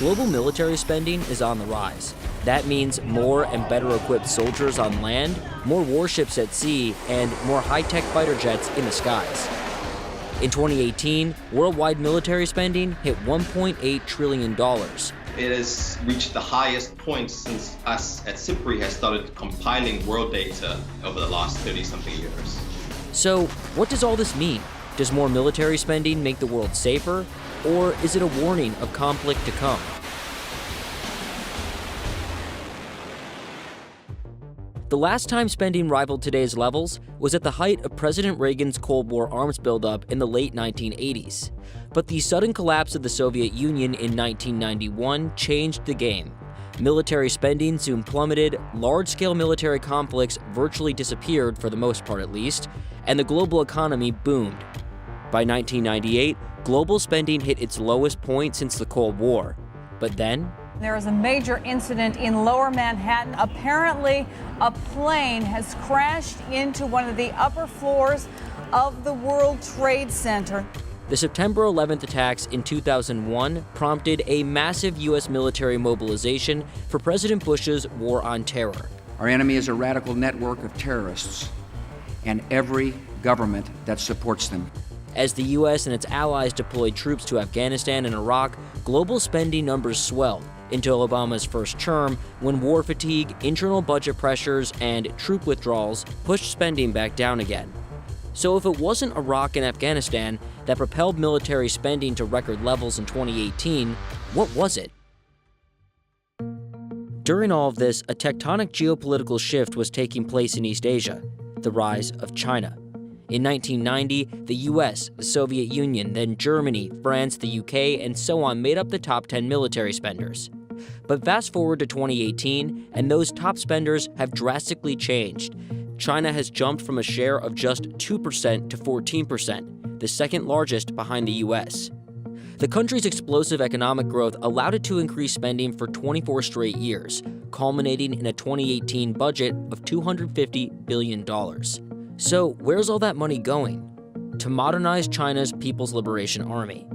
Global military spending is on the rise. That means more and better equipped soldiers on land, more warships at sea, and more high-tech fighter jets in the skies. In 2018, worldwide military spending hit $1.8 trillion. It has reached the highest point since us at SIPRI has started compiling world data over the last 30-something years. So, what does all this mean? Does more military spending make the world safer? Or is it a warning of conflict to come? The last time spending rivaled today's levels was at the height of President Reagan's Cold War arms buildup in the late 1980s. But the sudden collapse of the Soviet Union in 1991 changed the game. Military spending soon plummeted, large-scale military conflicts virtually disappeared, for the most part at least, and the global economy boomed. By 1998, global spending hit its lowest point since the Cold War. But then, there is a major incident in Lower Manhattan. Apparently, a plane has crashed into one of the upper floors of the World Trade Center. the September 11th attacks in 2001 prompted a massive U.S. military mobilization for President Bush's War on Terror. Our enemy is a radical network of terrorists and every government that supports them. As the U.S. and its allies deployed troops to Afghanistan and Iraq, global spending numbers swelled until Obama's first term, when war fatigue, internal budget pressures, and troop withdrawals pushed spending back down again. So if it wasn't Iraq and Afghanistan that propelled military spending to record levels in 2018, what was it? During all of this, a tectonic geopolitical shift was taking place in East Asia, the rise of China. In 1990, the US, the Soviet Union, then Germany, France, the UK, and so on made up the top 10 military spenders. But fast forward to 2018, and those top spenders have drastically changed. China has jumped from a share of just 2% to 14%, the second largest behind the US. The country's explosive economic growth allowed it to increase spending for 24 straight years, culminating in a 2018 budget of $250 billion. So where's all that money going? To modernize China's People's Liberation Army.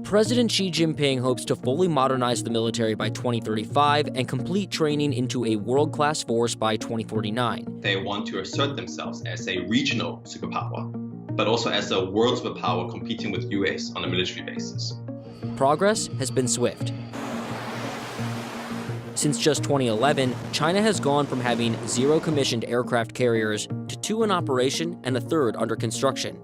President Xi Jinping hopes to fully modernize the military by 2035 and complete training into a world-class force by 2049. They want to assert themselves as a regional superpower, but also as a world superpower competing with US on a military basis. Progress has been swift. Since just 2011, China has gone from having 0 commissioned aircraft carriers to 2 in operation and a 3rd under construction.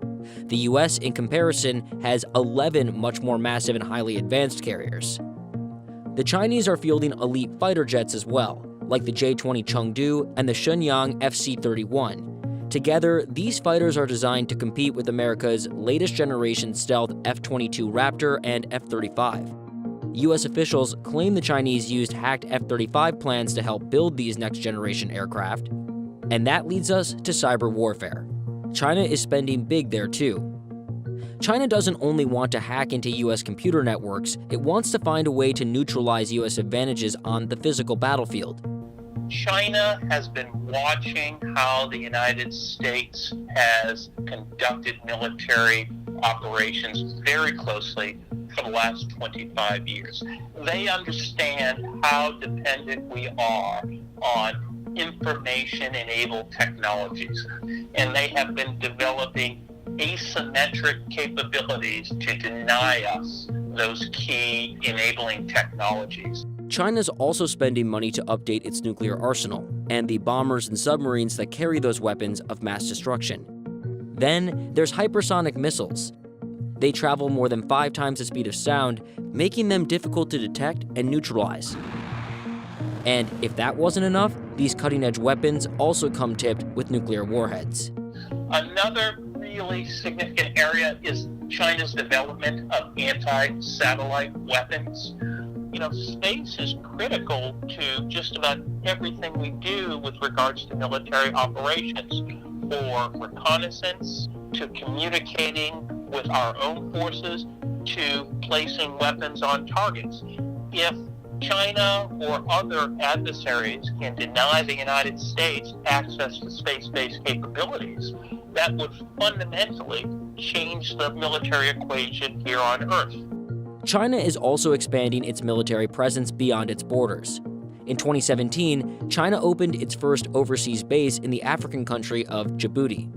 The US, in comparison, has 11 much more massive and highly advanced carriers. The Chinese are fielding elite fighter jets as well, like the J-20 Chengdu and the Shenyang FC-31. Together, these fighters are designed to compete with America's latest generation stealth F-22 Raptor and F-35. U.S. officials claim the Chinese used hacked F-35 plans to help build these next-generation aircraft. And that leads us to cyber warfare. China is spending big there too. China doesn't only want to hack into U.S. computer networks, it wants to find a way to neutralize U.S. advantages on the physical battlefield. China has been watching how the United States has conducted military operations very closely for the last 25 years. They understand how dependent we are on information-enabled technologies, and they have been developing asymmetric capabilities to deny us those key enabling technologies. China's also spending money to update its nuclear arsenal and the bombers and submarines that carry those weapons of mass destruction. Then there's hypersonic missiles. They travel more than 5 times the speed of sound, making them difficult to detect and neutralize. And if that wasn't enough, these cutting-edge weapons also come tipped with nuclear warheads. Another really significant area is China's development of anti-satellite weapons. You know, space is critical to just about everything we do with regards to military operations, for reconnaissance, to communicating with our own forces, to placing weapons on targets. If China or other adversaries can deny the United States access to space-based capabilities, that would fundamentally change the military equation here on Earth. China is also expanding its military presence beyond its borders. In 2017, China opened its first overseas base in the African country of Djibouti.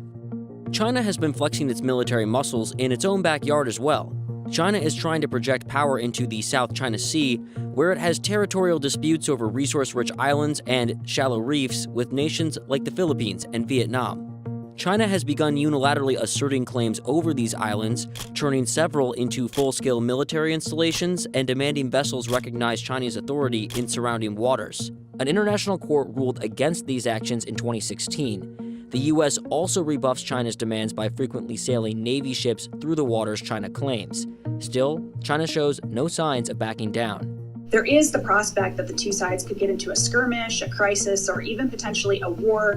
China has been flexing its military muscles in its own backyard as well. China is trying to project power into the South China Sea, where it has territorial disputes over resource-rich islands and shallow reefs with nations like the Philippines and Vietnam. China has begun unilaterally asserting claims over these islands, turning several into full-scale military installations and demanding vessels recognize Chinese authority in surrounding waters. An international court ruled against these actions in 2016. The U.S. also rebuffs China's demands by frequently sailing Navy ships through the waters China claims. Still, China shows no signs of backing down. There is the prospect that the two sides could get into a skirmish, a crisis, or even potentially a war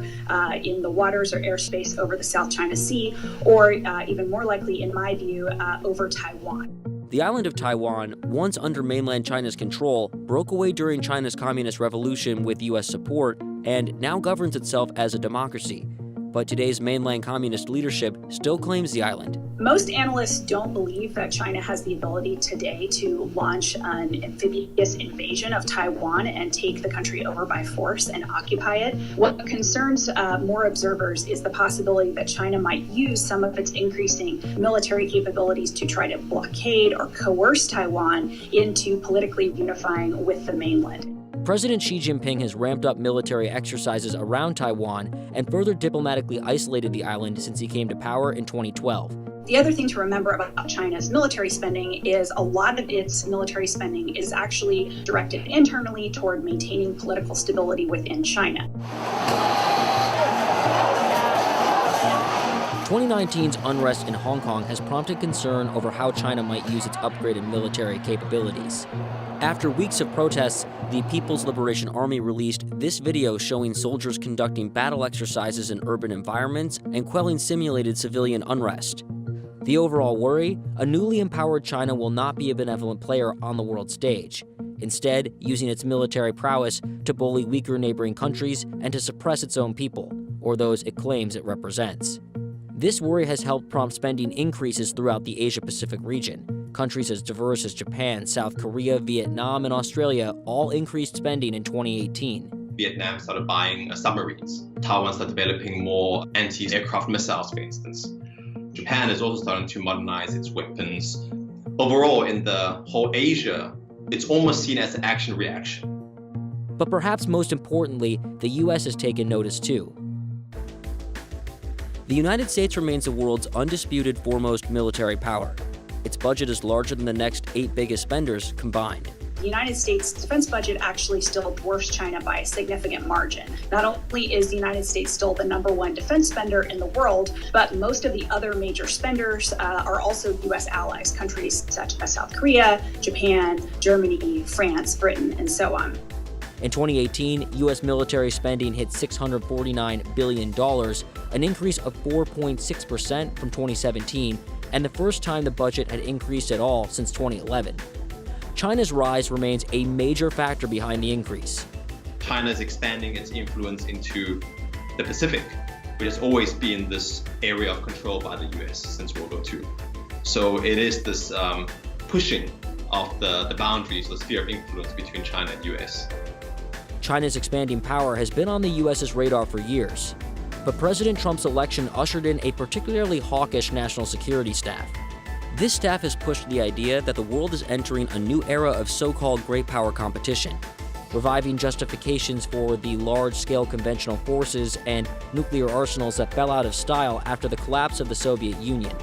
in the waters or airspace over the South China Sea, or even more likely, in my view, over Taiwan. The island of Taiwan, once under mainland China's control, broke away during China's Communist Revolution with U.S. support and now governs itself as a democracy. But today's mainland communist leadership still claims the island. Most analysts don't believe that China has the ability today to launch an amphibious invasion of Taiwan and take the country over by force and occupy it. What concerns more observers is the possibility that China might use some of its increasing military capabilities to try to blockade or coerce Taiwan into politically unifying with the mainland. President Xi Jinping has ramped up military exercises around Taiwan and further diplomatically isolated the island since he came to power in 2012. The other thing to remember about China's military spending is a lot of its military spending is actually directed internally toward maintaining political stability within China. 2019's unrest in Hong Kong has prompted concern over how China might use its upgraded military capabilities. After weeks of protests, the People's Liberation Army released this video showing soldiers conducting battle exercises in urban environments and quelling simulated civilian unrest. The overall worry? A newly empowered China will not be a benevolent player on the world stage, instead using its military prowess to bully weaker neighboring countries and to suppress its own people, or those it claims it represents. This worry has helped prompt spending increases throughout the Asia-Pacific region. Countries as diverse as Japan, South Korea, Vietnam, and Australia all increased spending in 2018. Vietnam started buying submarines. Taiwan started developing more anti-aircraft missiles, for instance. Japan is also starting to modernize its weapons. Overall, in the whole Asia, it's almost seen as an action-reaction. But perhaps most importantly, the U.S. has taken notice too. The United States remains the world's undisputed foremost military power. Its budget is larger than the next 8 biggest spenders combined. The United States defense budget actually still dwarfs China by a significant margin. Not only is the United States still the #1 defense spender in the world, but most of the other major spenders are also U.S. allies, countries such as South Korea, Japan, Germany, France, Britain, and so on. In 2018, U.S. military spending hit $649 billion, an increase of 4.6% from 2017, and the first time the budget had increased at all since 2011. China's rise remains a major factor behind the increase. China is expanding its influence into the Pacific, which has always been this area of control by the US since World War II. So it is this pushing of the boundaries, the sphere of influence between China and US. China's expanding power has been on the US's radar for years, but President Trump's election ushered in a particularly hawkish national security staff. This staff has pushed the idea that the world is entering a new era of so-called great power competition, reviving justifications for the large-scale conventional forces and nuclear arsenals that fell out of style after the collapse of the Soviet Union.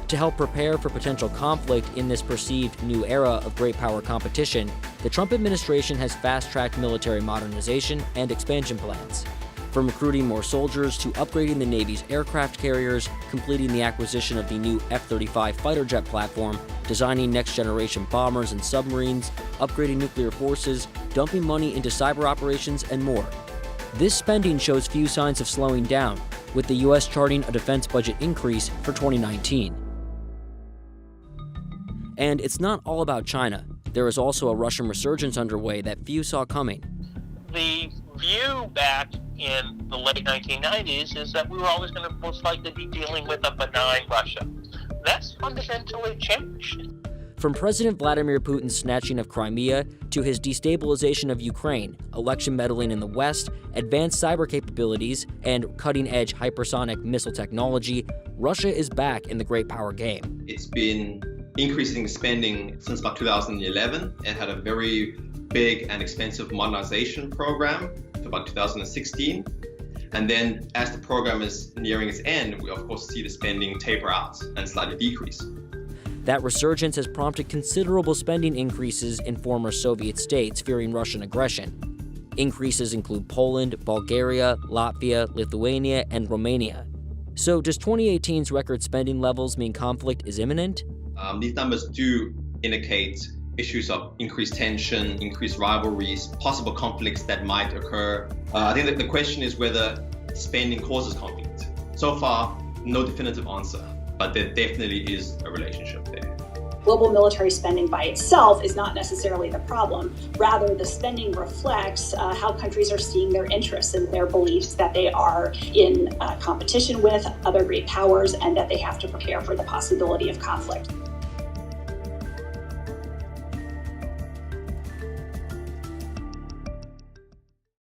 To help prepare for potential conflict in this perceived new era of great power competition, the Trump administration has fast-tracked military modernization and expansion plans. From recruiting more soldiers to upgrading the Navy's aircraft carriers, completing the acquisition of the new F-35 fighter jet platform, designing next-generation bombers and submarines, upgrading nuclear forces, dumping money into cyber operations, and more. This spending shows few signs of slowing down, with the U.S. charting a defense budget increase for 2019. And it's not all about China. There is also a Russian resurgence underway that few saw coming. The view back in the late 1990s is that we were always going to most likely be dealing with a benign Russia. That's fundamentally changed. From President Vladimir Putin's snatching of Crimea to his destabilization of Ukraine, election meddling in the West, advanced cyber capabilities, and cutting-edge hypersonic missile technology, Russia is back in the great power game. It's been increasing spending since about 2011 and had a very big and expensive modernization program to about 2016. And then as the program is nearing its end, we of course see the spending taper out and slightly decrease. That resurgence has prompted considerable spending increases in former Soviet states fearing Russian aggression. Increases include Poland, Bulgaria, Latvia, Lithuania, and Romania. So does 2018's record spending levels mean conflict is imminent? These numbers do indicate issues of increased tension, increased rivalries, possible conflicts that might occur. I think that the question is whether spending causes conflict. So far, no definitive answer, but there definitely is a relationship there. Global military spending by itself is not necessarily the problem. Rather, the spending reflects how countries are seeing their interests and their beliefs that they are in competition with other great powers and that they have to prepare for the possibility of conflict.